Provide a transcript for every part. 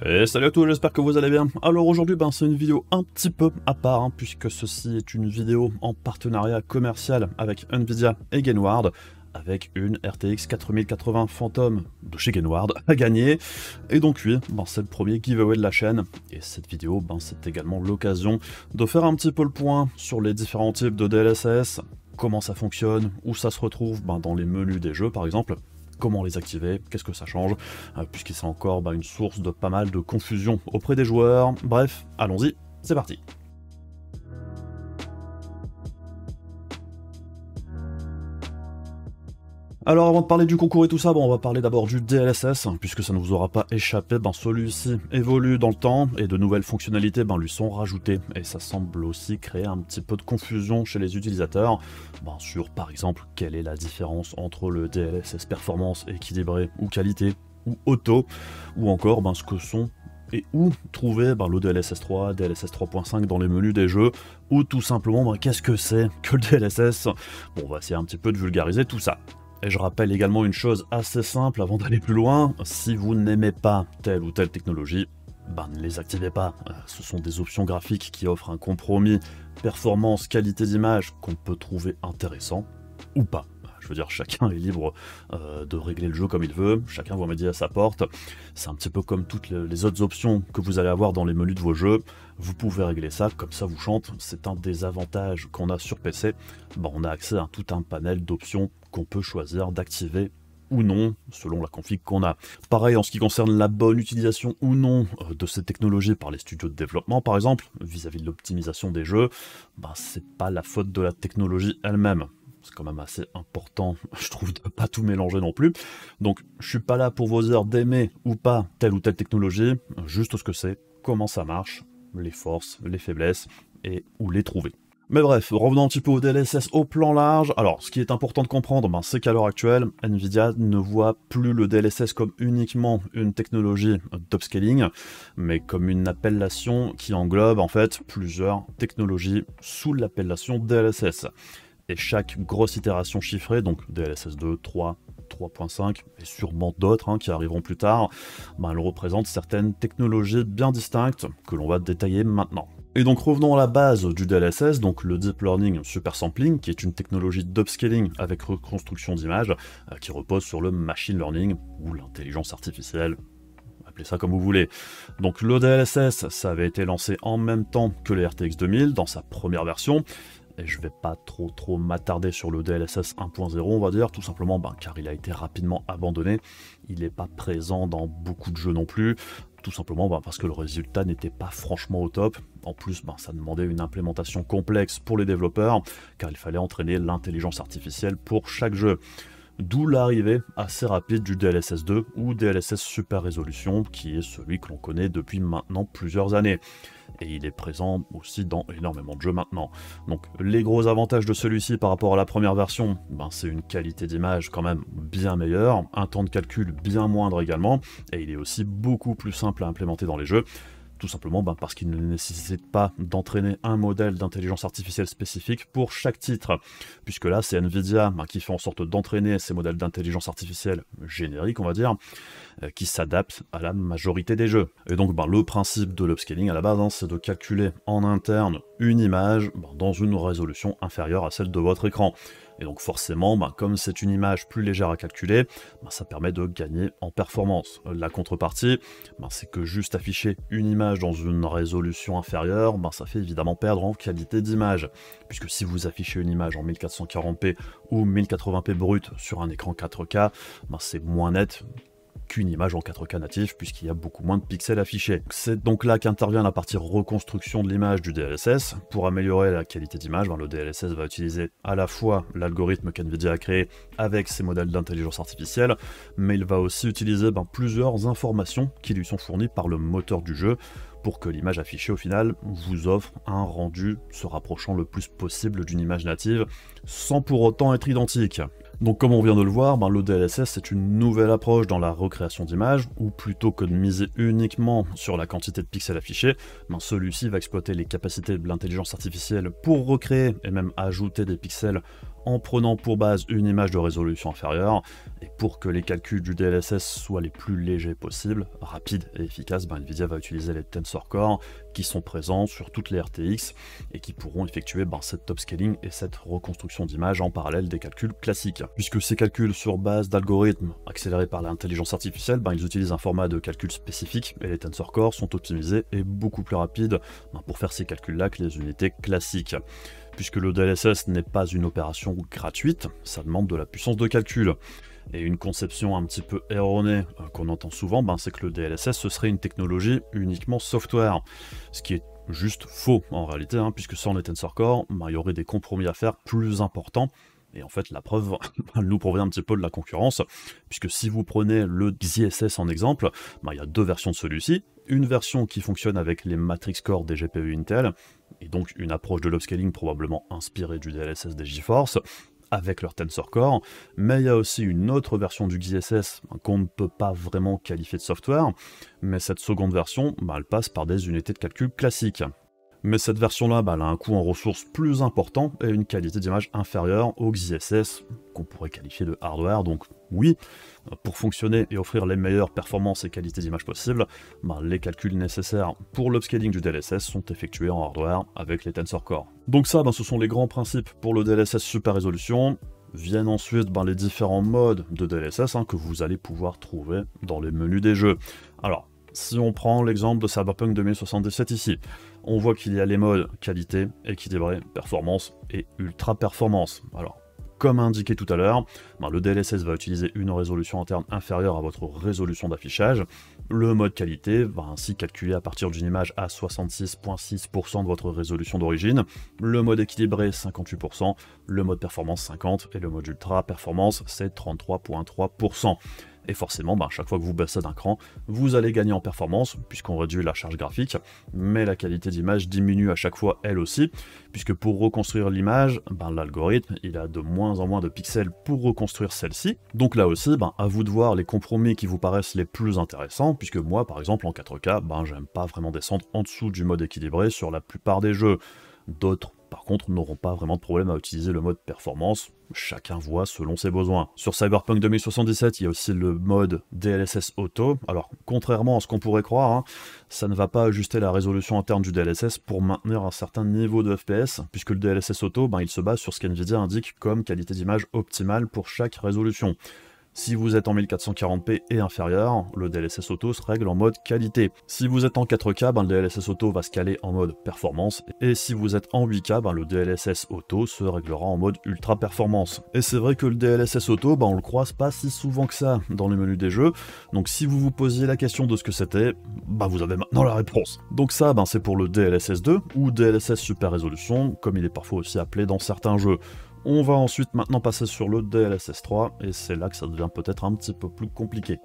Et salut à tous, j'espère que vous allez bien. Alors aujourd'hui, c'est une vidéo un petit peu à part, puisque ceci est une vidéo en partenariat commercial avec Nvidia et Gainward, avec une RTX 4080 Phantom de chez Gainward à gagner. Et donc oui, c'est le premier giveaway de la chaîne, et cette vidéo, c'est également l'occasion de faire un petit peu le point sur les différents types de DLSS, comment ça fonctionne, où ça se retrouve dans les menus des jeux par exemple, comment les activer, qu'est-ce que ça change, puisque c'est encore une source de pas mal de confusion auprès des joueurs. Bref, allons-y, c'est parti. Alors avant de parler du concours et tout ça, on va parler d'abord du DLSS, puisque ça ne vous aura pas échappé, celui-ci évolue dans le temps, et de nouvelles fonctionnalités lui sont rajoutées, et ça semble aussi créer un petit peu de confusion chez les utilisateurs, sur par exemple quelle est la différence entre le DLSS performance équilibré ou qualité, ou auto, ou encore ce que sont et où trouver le DLSS 3, DLSS 3.5 dans les menus des jeux, ou tout simplement qu'est-ce que c'est que le DLSS. On va essayer un petit peu de vulgariser tout ça. Et je rappelle également une chose assez simple avant d'aller plus loin, si vous n'aimez pas telle ou telle technologie, ne les activez pas. Ce sont des options graphiques qui offrent un compromis performance, qualité d'image qu'on peut trouver intéressant, ou pas. Je veux dire, chacun est libre de régler le jeu comme il veut, chacun voit midi à sa porte. C'est un petit peu comme toutes les autres options que vous allez avoir dans les menus de vos jeux. Vous pouvez régler ça comme ça vous chante. C'est un des avantages qu'on a sur PC. On a accès à tout un panel d'options qu'on peut choisir d'activer ou non, selon la config qu'on a. Pareil en ce qui concerne la bonne utilisation ou non de ces technologies par les studios de développement, par exemple, vis-à-vis de l'optimisation des jeux, c'est pas la faute de la technologie elle-même. C'est quand même assez important, je trouve, de pas tout mélanger non plus. Donc, je suis pas là pour vous dire d'aimer ou pas telle ou telle technologie, juste ce que c'est, comment ça marche, les forces, les faiblesses, et où les trouver. Mais bref, revenons un petit peu au DLSS au plan large. Alors, ce qui est important de comprendre, c'est qu'à l'heure actuelle, Nvidia ne voit plus le DLSS comme uniquement une technologie d'upscaling, mais comme une appellation qui englobe en fait plusieurs technologies sous l'appellation DLSS. Et chaque grosse itération chiffrée, donc DLSS 2, 3, 3.5 et sûrement d'autres qui arriveront plus tard, elle représente certaines technologies bien distinctes que l'on va détailler maintenant. Et donc revenons à la base du DLSS, donc le Deep Learning Super Sampling, qui est une technologie d'upscaling avec reconstruction d'images, qui repose sur le Machine Learning, ou l'intelligence artificielle, appelez ça comme vous voulez. Donc le DLSS, ça avait été lancé en même temps que le RTX 2000 dans sa première version, et je vais pas trop m'attarder sur le DLSS 1.0, on va dire, tout simplement car il a été rapidement abandonné, il n'est pas présent dans beaucoup de jeux non plus, tout simplement parce que le résultat n'était pas franchement au top. En plus, ça demandait une implémentation complexe pour les développeurs, car il fallait entraîner l'intelligence artificielle pour chaque jeu. D'où l'arrivée assez rapide du DLSS 2 ou DLSS Super Résolution, qui est celui que l'on connaît depuis maintenant plusieurs années. Et il est présent aussi dans énormément de jeux maintenant. Donc les gros avantages de celui-ci par rapport à la première version, c'est une qualité d'image quand même bien meilleure, un temps de calcul bien moindre également, et il est aussi beaucoup plus simple à implémenter dans les jeux. Tout simplement parce qu'il ne nécessite pas d'entraîner un modèle d'intelligence artificielle spécifique pour chaque titre, puisque là c'est Nvidia qui fait en sorte d'entraîner ces modèles d'intelligence artificielle génériques, on va dire, qui s'adaptent à la majorité des jeux. Et donc le principe de l'upscaling à la base, c'est de calculer en interne une image dans une résolution inférieure à celle de votre écran. Et donc forcément, comme c'est une image plus légère à calculer, ça permet de gagner en performance. La contrepartie, c'est que juste afficher une image dans une résolution inférieure, ça fait évidemment perdre en qualité d'image. Puisque si vous affichez une image en 1440p ou 1080p brut sur un écran 4K, c'est moins net qu'une image en 4K natif, puisqu'il y a beaucoup moins de pixels affichés. C'est donc là qu'intervient la partie reconstruction de l'image du DLSS. Pour améliorer la qualité d'image, le DLSS va utiliser à la fois l'algorithme qu'NVIDIA a créé avec ses modèles d'intelligence artificielle, mais il va aussi utiliser plusieurs informations qui lui sont fournies par le moteur du jeu, pour que l'image affichée au final vous offre un rendu se rapprochant le plus possible d'une image native, sans pour autant être identique. Donc comme on vient de le voir, le DLSS c'est une nouvelle approche dans la recréation d'images, où plutôt que de miser uniquement sur la quantité de pixels affichés, celui-ci va exploiter les capacités de l'intelligence artificielle pour recréer et même ajouter des pixels en prenant pour base une image de résolution inférieure, et pour que les calculs du DLSS soient les plus légers possibles, rapides et efficaces, Nvidia va utiliser les Tensor Core qui sont présents sur toutes les RTX et qui pourront effectuer cette upscaling et cette reconstruction d'image en parallèle des calculs classiques. Puisque ces calculs sur base d'algorithmes accélérés par l'intelligence artificielle, ils utilisent un format de calcul spécifique et les Tensor Core sont optimisés et beaucoup plus rapides pour faire ces calculs-là que les unités classiques. Puisque le DLSS n'est pas une opération gratuite, ça demande de la puissance de calcul. Et une conception un petit peu erronée qu'on entend souvent, c'est que le DLSS ce serait une technologie uniquement software. Ce qui est juste faux en réalité, puisque sans les Tensor Core, il y aurait des compromis à faire plus importants. Et en fait, la preuve, elle nous provient un petit peu de la concurrence, puisque si vous prenez le XeSS en exemple, il y a deux versions de celui-ci. Une version qui fonctionne avec les Matrix Core des GPU Intel, et donc une approche de l'upscaling probablement inspirée du DLSS des GeForce, avec leur Tensor Core, mais il y a aussi une autre version du XeSS qu'on ne peut pas vraiment qualifier de software, mais cette seconde version, elle passe par des unités de calcul classiques. Mais cette version-là, elle a un coût en ressources plus important et une qualité d'image inférieure au XeSS, qu'on pourrait qualifier de hardware, donc oui, pour fonctionner et offrir les meilleures performances et qualités d'image possibles, les calculs nécessaires pour l'upscaling du DLSS sont effectués en hardware avec les Tensor Core. Donc ça, ce sont les grands principes pour le DLSS super résolution. Viennent ensuite les différents modes de DLSS que vous allez pouvoir trouver dans les menus des jeux. Alors, si on prend l'exemple de Cyberpunk 2077 ici, on voit qu'il y a les modes qualité, équilibré, performance et ultra performance. Alors, comme indiqué tout à l'heure, le DLSS va utiliser une résolution interne inférieure à votre résolution d'affichage. Le mode qualité va ainsi calculer à partir d'une image à 66,6% de votre résolution d'origine, le mode équilibré 58%, le mode performance 50% et le mode ultra performance c'est 33,3%. Et forcément, à chaque fois que vous baissez d'un cran, vous allez gagner en performance, puisqu'on réduit la charge graphique, mais la qualité d'image diminue à chaque fois elle aussi, puisque pour reconstruire l'image, l'algorithme il a de moins en moins de pixels pour reconstruire celle-ci. Donc là aussi, à vous de voir les compromis qui vous paraissent les plus intéressants, puisque moi par exemple en 4K, j'aime pas vraiment descendre en dessous du mode équilibré sur la plupart des jeux. D'autres, par contre, n'auront pas vraiment de problème à utiliser le mode performance, chacun voit selon ses besoins. Sur Cyberpunk 2077, il y a aussi le mode DLSS Auto. Alors, contrairement à ce qu'on pourrait croire, ça ne va pas ajuster la résolution interne du DLSS pour maintenir un certain niveau de FPS, puisque le DLSS Auto, il se base sur ce qu'NVIDIA indique comme qualité d'image optimale pour chaque résolution. Si vous êtes en 1440p et inférieur, le DLSS Auto se règle en mode qualité. Si vous êtes en 4K, le DLSS Auto va se caler en mode performance. Et si vous êtes en 8K, le DLSS Auto se réglera en mode ultra performance. Et c'est vrai que le DLSS Auto, on le croise pas si souvent que ça dans les menus des jeux. Donc si vous vous posiez la question de ce que c'était, vous avez maintenant la réponse. Donc ça, c'est pour le DLSS 2 ou DLSS Super Résolution, comme il est parfois aussi appelé dans certains jeux. On va ensuite maintenant passer sur le DLSS 3, et c'est là que ça devient peut-être un petit peu plus compliqué.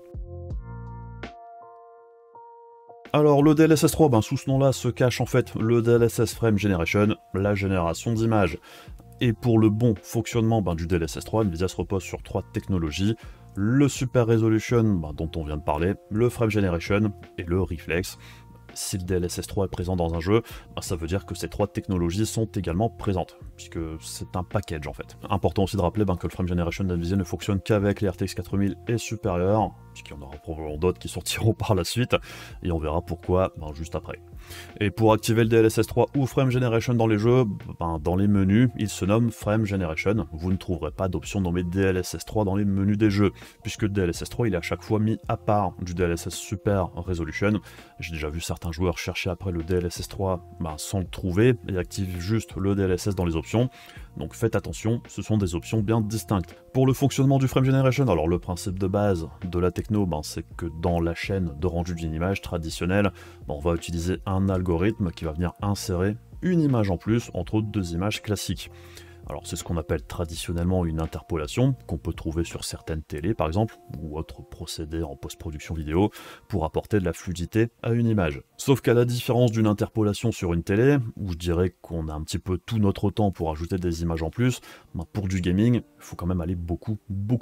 Alors le DLSS 3, sous ce nom-là se cache en fait le DLSS Frame Generation, la génération d'images. Et pour le bon fonctionnement du DLSS 3, NVIDIA se repose sur trois technologies, le Super Resolution dont on vient de parler, le Frame Generation et le Reflex. Si le DLSS 3 est présent dans un jeu, ça veut dire que ces trois technologies sont également présentes, puisque c'est un package en fait. Important aussi de rappeler que le Frame Generation d'NVIDIA ne fonctionne qu'avec les RTX 4000 et supérieurs, puisqu'il y en aura probablement d'autres qui sortiront par la suite, et on verra pourquoi juste après. Et pour activer le DLSS 3 ou Frame Generation dans les jeux, dans les menus, il se nomme Frame Generation. Vous ne trouverez pas d'option nommée DLSS 3 dans les menus des jeux, puisque le DLSS 3 il est à chaque fois mis à part du DLSS Super Resolution. J'ai déjà vu certains joueurs chercher après le DLSS 3 sans le trouver et activent juste le DLSS dans les options. Donc faites attention, ce sont des options bien distinctes. Pour le fonctionnement du Frame Generation, alors le principe de base de la techno, c'est que dans la chaîne de rendu d'une image traditionnelle, on va utiliser un algorithme qui va venir insérer une image en plus entre deux images classiques. Alors c'est ce qu'on appelle traditionnellement une interpolation, qu'on peut trouver sur certaines télés par exemple, ou autres procédés en post-production vidéo, pour apporter de la fluidité à une image. Sauf qu'à la différence d'une interpolation sur une télé, où je dirais qu'on a un petit peu tout notre temps pour ajouter des images en plus, pour du gaming, il faut quand même aller beaucoup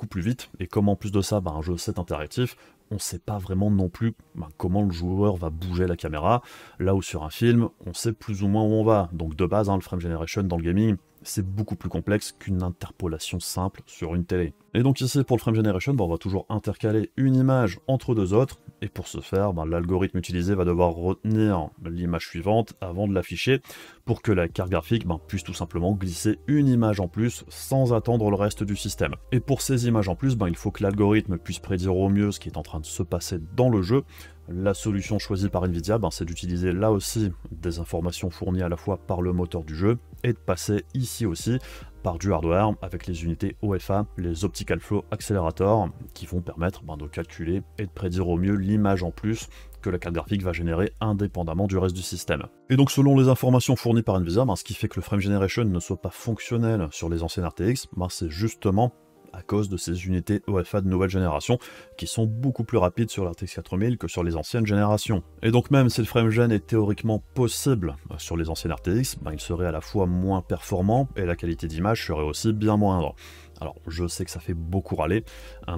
plus vite, et comme en plus de ça, un jeu c'est interactif, on ne sait pas vraiment non plus comment le joueur va bouger la caméra, là où sur un film, on sait plus ou moins où on va. Donc de base, le Frame Generation dans le gaming, c'est beaucoup plus complexe qu'une interpolation simple sur une télé. Et donc ici, pour le frame generation, on va toujours intercaler une image entre deux autres, et pour ce faire, l'algorithme utilisé va devoir retenir l'image suivante avant de l'afficher, pour que la carte graphique puisse tout simplement glisser une image en plus sans attendre le reste du système. Et pour ces images en plus, il faut que l'algorithme puisse prédire au mieux ce qui est en train de se passer dans le jeu. La solution choisie par Nvidia, c'est d'utiliser là aussi des informations fournies à la fois par le moteur du jeu et de passer ici aussi par du hardware avec les unités OFA, les Optical Flow Accelerators, qui vont permettre de calculer et de prédire au mieux l'image en plus que la carte graphique va générer indépendamment du reste du système. Et donc selon les informations fournies par Nvidia, ce qui fait que le frame generation ne soit pas fonctionnel sur les anciennes RTX, c'est justement à cause de ces unités OFA de nouvelle génération qui sont beaucoup plus rapides sur la RTX 4000 que sur les anciennes générations. Et donc même si le FrameGen est théoriquement possible sur les anciennes RTX, il serait à la fois moins performant et la qualité d'image serait aussi bien moindre. Alors je sais que ça fait beaucoup râler,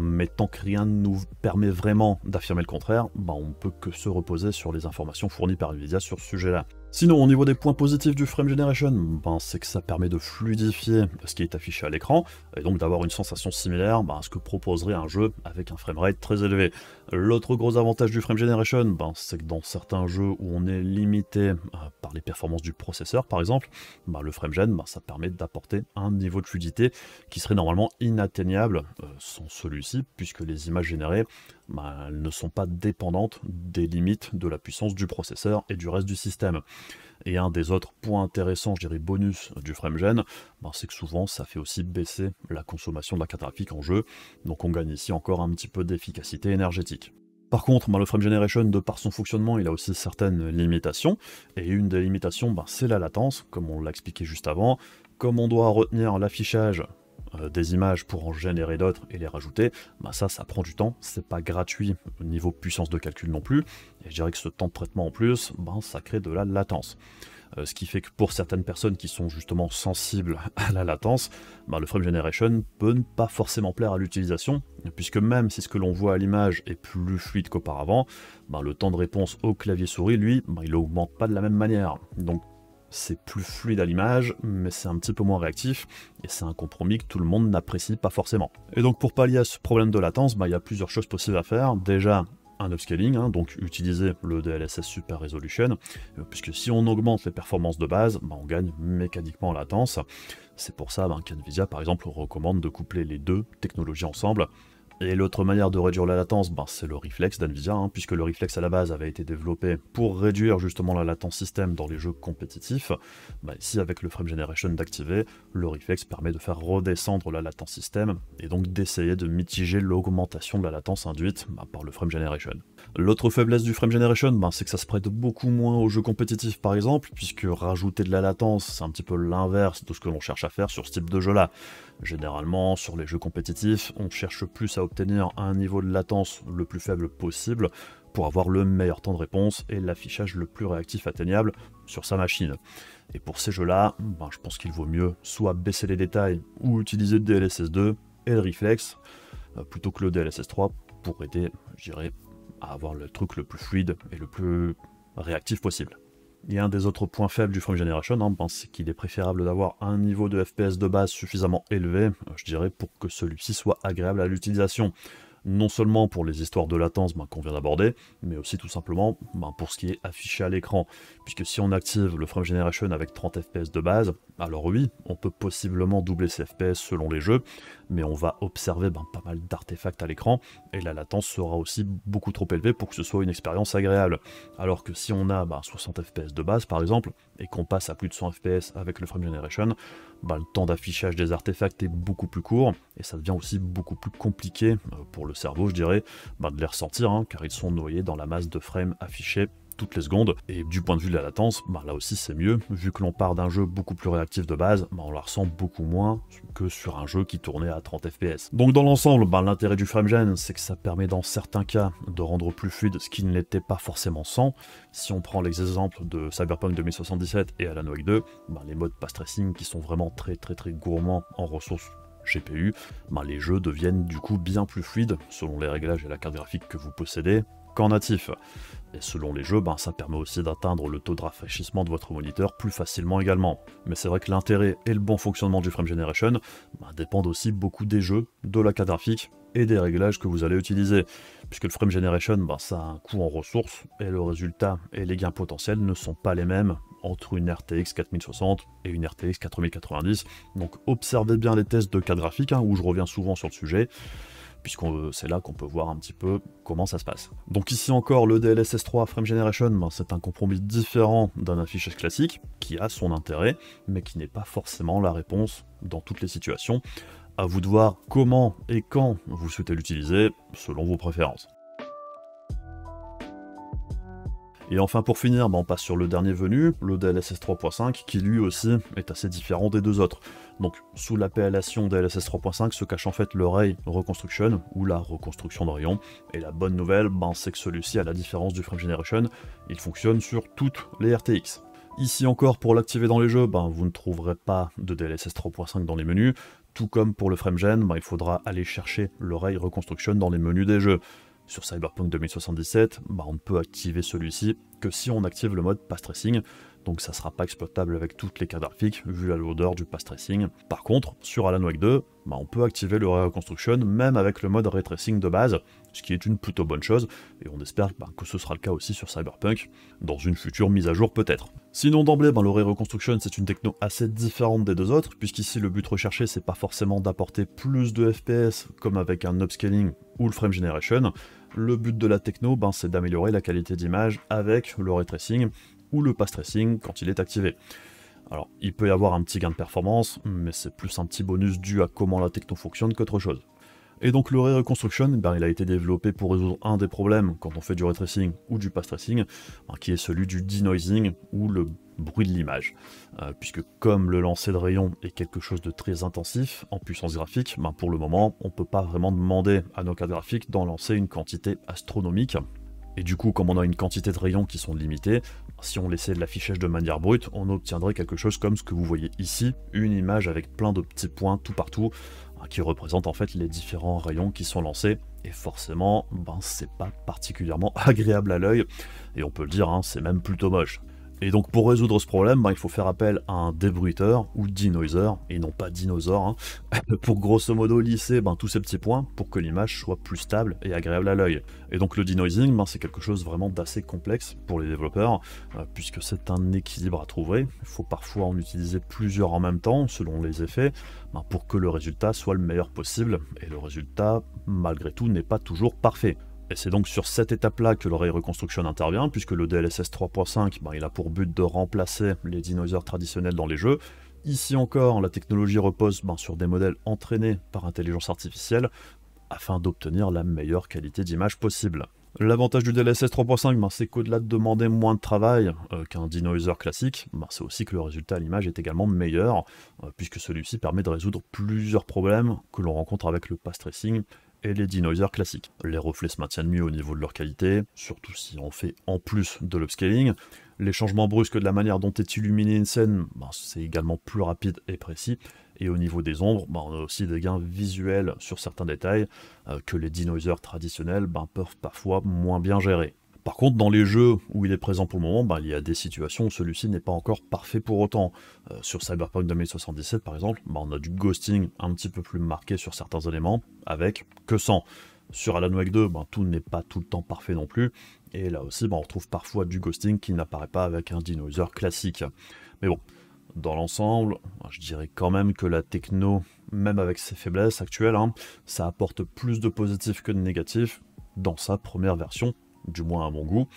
mais tant que rien ne nous permet vraiment d'affirmer le contraire, on peut que se reposer sur les informations fournies par Nvidia sur ce sujet-là. Sinon, au niveau des points positifs du Frame Generation, c'est que ça permet de fluidifier ce qui est affiché à l'écran, et donc d'avoir une sensation similaire à ce que proposerait un jeu avec un framerate très élevé. L'autre gros avantage du Frame Generation, c'est que dans certains jeux où on est limité par les performances du processeur, par exemple, le FrameGen, ça permet d'apporter un niveau de fluidité qui serait normalement inatteignable sans celui-ci, puisque les images générées elles ne sont pas dépendantes des limites de la puissance du processeur et du reste du système. Et un des autres points intéressants, je dirais bonus du FrameGen, c'est que souvent ça fait aussi baisser la consommation de la carte graphique en jeu, donc on gagne ici encore un petit peu d'efficacité énergétique. Par contre, le Frame Generation, de par son fonctionnement, il a aussi certaines limitations, et une des limitations, c'est la latence, comme on l'a expliqué juste avant. Comme on doit retenir l'affichage des images pour en générer d'autres et les rajouter, ça prend du temps, c'est pas gratuit au niveau puissance de calcul non plus, et je dirais que ce temps de traitement en plus, ça crée de la latence. Ce qui fait que pour certaines personnes qui sont justement sensibles à la latence, le Frame Generation peut ne pas forcément plaire à l'utilisation, puisque même si ce que l'on voit à l'image est plus fluide qu'auparavant, le temps de réponse au clavier souris, lui, il n'augmente pas de la même manière. Donc c'est plus fluide à l'image, mais c'est un petit peu moins réactif, et c'est un compromis que tout le monde n'apprécie pas forcément. Et donc pour pallier à ce problème de latence, il y a plusieurs choses possibles à faire. Déjà, un upscaling, donc utiliser le DLSS Super Resolution, puisque si on augmente les performances de base, on gagne mécaniquement en latence. C'est pour ça qu'NVIDIA par exemple recommande de coupler les deux technologies ensemble. Et l'autre manière de réduire la latence, c'est le Reflex d'NVIDIA, puisque le Reflex à la base avait été développé pour réduire justement la latence système dans les jeux compétitifs. Ici, avec le Frame Generation d'activer, le Reflex permet de faire redescendre la latence système, et donc d'essayer de mitiger l'augmentation de la latence induite par le Frame Generation. L'autre faiblesse du Frame Generation, c'est que ça se prête beaucoup moins aux jeux compétitifs par exemple, puisque rajouter de la latence, c'est un petit peu l'inverse de ce que l'on cherche à faire sur ce type de jeu-là. Généralement, sur les jeux compétitifs, on cherche plus à obtenir un niveau de latence le plus faible possible pour avoir le meilleur temps de réponse et l'affichage le plus réactif atteignable sur sa machine. Et pour ces jeux-là, je pense qu'il vaut mieux soit baisser les détails ou utiliser le DLSS 2 et le Reflex plutôt que le DLSS 3 pour aider, je dirais, à avoir le truc le plus fluide et le plus réactif possible. Et un des autres points faibles du Frame Generation, c'est qu'il est préférable d'avoir un niveau de FPS de base suffisamment élevé, je dirais, pour que celui-ci soit agréable à l'utilisation. Non seulement pour les histoires de latence qu'on vient d'aborder, mais aussi tout simplement pour ce qui est affiché à l'écran. Puisque si on active le Frame Generation avec 30 FPS de base, alors oui, on peut possiblement doubler ses FPS selon les jeux, mais on va observer pas mal d'artefacts à l'écran, et la latence sera aussi beaucoup trop élevée pour que ce soit une expérience agréable. Alors que si on a 60 FPS de base par exemple, et qu'on passe à plus de 100 FPS avec le Frame Generation, le temps d'affichage des artefacts est beaucoup plus court, et ça devient aussi beaucoup plus compliqué pour le cerveau, je dirais, de les ressentir, car ils sont noyés dans la masse de frames affichés toutes les secondes, et du point de vue de la latence, là aussi c'est mieux, vu que l'on part d'un jeu beaucoup plus réactif de base, on la ressent beaucoup moins que sur un jeu qui tournait à 30 FPS. Donc dans l'ensemble, l'intérêt du FrameGen, c'est que ça permet dans certains cas de rendre plus fluide ce qui ne l'était pas forcément sans. Si on prend l'exemple de Cyberpunk 2077 et Alan Wake 2, les modes pass tracing qui sont vraiment très gourmands en ressources GPU, les jeux deviennent du coup bien plus fluides selon les réglages et la carte graphique que vous possédez, qu'en natif. Et selon les jeux, ça permet aussi d'atteindre le taux de rafraîchissement de votre moniteur plus facilement également. Mais c'est vrai que l'intérêt et le bon fonctionnement du Frame Generation dépendent aussi beaucoup des jeux, de la carte graphique et des réglages que vous allez utiliser. Puisque le Frame Generation, ça a un coût en ressources, et le résultat et les gains potentiels ne sont pas les mêmes entre une RTX 4060 et une RTX 4090. Donc observez bien les tests de carte graphique, où je reviens souvent sur le sujet, puisque c'est là qu'on peut voir un petit peu comment ça se passe. Donc ici encore, le DLSS 3 Frame Generation, c'est un compromis différent d'un affichage classique, qui a son intérêt, mais qui n'est pas forcément la réponse dans toutes les situations. À vous de voir comment et quand vous souhaitez l'utiliser, selon vos préférences. Et enfin pour finir, on passe sur le dernier venu, le DLSS 3.5, qui lui aussi est assez différent des deux autres. Donc sous l'appellation DLSS 3.5 se cache en fait le Ray Reconstruction, ou la reconstruction de rayon. Et la bonne nouvelle, c'est que celui-ci, à la différence du Frame Generation, il fonctionne sur toutes les RTX. Ici encore, pour l'activer dans les jeux, vous ne trouverez pas de DLSS 3.5 dans les menus, tout comme pour le Frame Gen, il faudra aller chercher le Ray Reconstruction dans les menus des jeux. Sur Cyberpunk 2077, on ne peut activer celui-ci que si on active le mode Path Tracing, donc ça ne sera pas exploitable avec toutes les cartes graphiques vu la lourdeur du Path Tracing. Par contre, sur Alan Wake 2, on peut activer le Ray Reconstruction même avec le mode Ray Tracing de base, ce qui est une plutôt bonne chose, et on espère que ce sera le cas aussi sur Cyberpunk, dans une future mise à jour peut-être. Sinon d'emblée, le Ray Reconstruction c'est une techno assez différente des deux autres, puisqu'ici le but recherché c'est pas forcément d'apporter plus de FPS comme avec un upscaling ou le Frame Generation. Le but de la techno, c'est d'améliorer la qualité d'image avec le Ray Tracing ou le Path Tracing quand il est activé. Alors, il peut y avoir un petit gain de performance, mais c'est plus un petit bonus dû à comment la techno fonctionne qu'autre chose. Et donc le Ray Reconstruction, il a été développé pour résoudre un des problèmes quand on fait du Ray Tracing ou du Path Tracing, qui est celui du denoising ou le bruit de l'image. Puisque comme le lancer de rayon est quelque chose de très intensif en puissance graphique, pour le moment on ne peut pas vraiment demander à nos cartes graphiques d'en lancer une quantité astronomique. Et du coup, comme on a une quantité de rayons qui sont limitées, si on laissait de l'affichage de manière brute, on obtiendrait quelque chose comme ce que vous voyez ici, une image avec plein de petits points tout partout, qui représentent en fait les différents rayons qui sont lancés, et forcément, c'est pas particulièrement agréable à l'œil, et on peut le dire, c'est même plutôt moche. Et donc pour résoudre ce problème, il faut faire appel à un débruiteur ou denoiser, et non pas dinosaure, pour grosso modo lisser tous ces petits points pour que l'image soit plus stable et agréable à l'œil. Et donc le denoising, c'est quelque chose vraiment d'assez complexe pour les développeurs, puisque c'est un équilibre à trouver. Il faut parfois en utiliser plusieurs en même temps, selon les effets, pour que le résultat soit le meilleur possible, et le résultat, malgré tout, n'est pas toujours parfait. Et c'est donc sur cette étape-là que le Ray Reconstruction intervient, puisque le DLSS 3.5, il a pour but de remplacer les dinosaures traditionnels dans les jeux. Ici encore, la technologie repose sur des modèles entraînés par intelligence artificielle, afin d'obtenir la meilleure qualité d'image possible. L'avantage du DLSS 3.5, c'est qu'au-delà de demander moins de travail qu'un denoiser classique, c'est aussi que le résultat à l'image est également meilleur, puisque celui-ci permet de résoudre plusieurs problèmes que l'on rencontre avec le Path Tracing et les denoisers classiques. Les reflets se maintiennent mieux au niveau de leur qualité, surtout si on fait en plus de l'upscaling. Les changements brusques de la manière dont est illuminée une scène, c'est également plus rapide et précis. Et au niveau des ombres, on a aussi des gains visuels sur certains détails que les denoisers traditionnels peuvent parfois moins bien gérer. Par contre, dans les jeux où il est présent pour le moment, il y a des situations où celui-ci n'est pas encore parfait pour autant. Sur Cyberpunk 2077 par exemple, on a du ghosting un petit peu plus marqué sur certains éléments, avec que sans. Sur Alan Wake 2, tout n'est pas tout le temps parfait non plus, et là aussi on retrouve parfois du ghosting qui n'apparaît pas avec un denoiser classique. Mais bon, dans l'ensemble, je dirais quand même que la techno, même avec ses faiblesses actuelles, ça apporte plus de positifs que de négatifs dans sa première version, du moins à mon goût,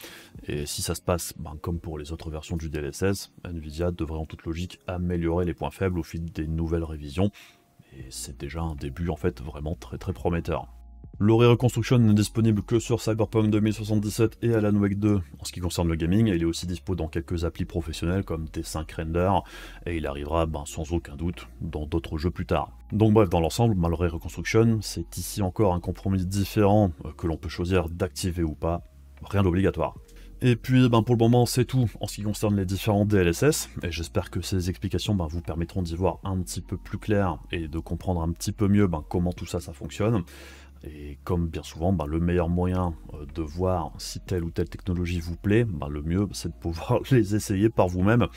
et si ça se passe comme pour les autres versions du DLSS, Nvidia devrait en toute logique améliorer les points faibles au fil des nouvelles révisions, et c'est déjà un début en fait vraiment très prometteur. Le Ray Reconstruction n'est disponible que sur Cyberpunk 2077 et Alan Wake 2 en ce qui concerne le gaming, et il est aussi dispo dans quelques applis professionnels comme T5 Render, et il arrivera sans aucun doute dans d'autres jeux plus tard. Donc bref, dans l'ensemble, le Ray Reconstruction, c'est ici encore un compromis différent que l'on peut choisir d'activer ou pas, rien d'obligatoire. Et puis pour le moment c'est tout en ce qui concerne les différents DLSS, et j'espère que ces explications vous permettront d'y voir un petit peu plus clair et de comprendre un petit peu mieux comment tout ça fonctionne. Et comme bien souvent, le meilleur moyen de voir si telle ou telle technologie vous plaît, le mieux c'est de pouvoir les essayer par vous-même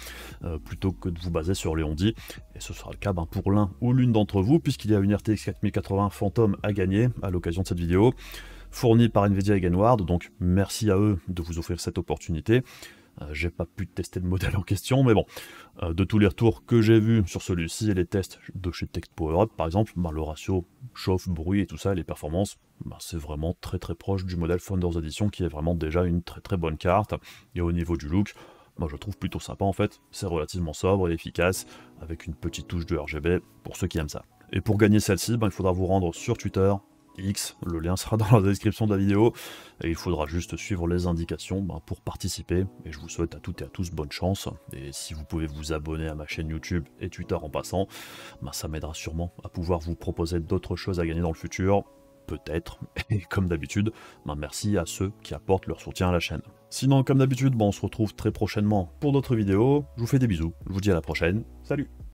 plutôt que de vous baser sur les on-dit. Et ce sera le cas pour l'un ou l'une d'entre vous, puisqu'il y a une RTX 4080 Phantom à gagner à l'occasion de cette vidéo, fournie par Nvidia et Gainward, donc merci à eux de vous offrir cette opportunité. J'ai pas pu tester le modèle en question, mais bon, de tous les retours que j'ai vus sur celui-ci et les tests de chez TechPowerUp par exemple, le ratio chauffe, bruit et tout ça, les performances, c'est vraiment très très proche du modèle Founders Edition qui est vraiment déjà une très très bonne carte. Et au niveau du look, je trouve plutôt sympa en fait, c'est relativement sobre et efficace, avec une petite touche de RGB pour ceux qui aiment ça. Et pour gagner celle-ci, il faudra vous rendre sur Twitter, X, le lien sera dans la description de la vidéo, et il faudra juste suivre les indications pour participer, et je vous souhaite à toutes et à tous bonne chance, et si vous pouvez vous abonner à ma chaîne YouTube et Twitter en passant, ça m'aidera sûrement à pouvoir vous proposer d'autres choses à gagner dans le futur, peut-être, et comme d'habitude, merci à ceux qui apportent leur soutien à la chaîne. Sinon, comme d'habitude, on se retrouve très prochainement pour d'autres vidéos, je vous fais des bisous, je vous dis à la prochaine, salut!